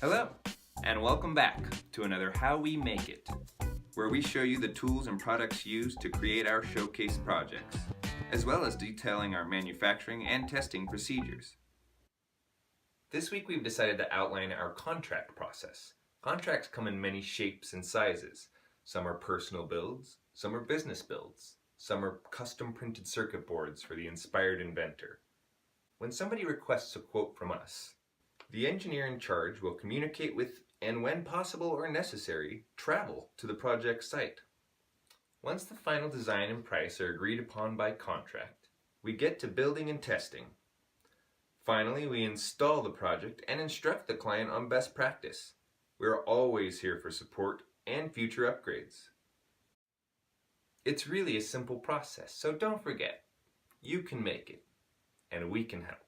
Hello, and welcome back to another How We Make It, where we show you the tools and products used to create our showcase projects, as well as detailing our manufacturing and testing procedures. This week we've decided to outline our contract process. Contracts come in many shapes and sizes. Some are personal builds, some are business builds, some are custom printed circuit boards for the inspired inventor. When somebody requests a quote from us, the engineer in charge will communicate with, and when possible or necessary, travel to the project site. Once the final design and price are agreed upon by contract, we get to building and testing. Finally, we install the project and instruct the client on best practice. We are always here for support and future upgrades. It's really a simple process, so don't forget, you can make it, and we can help.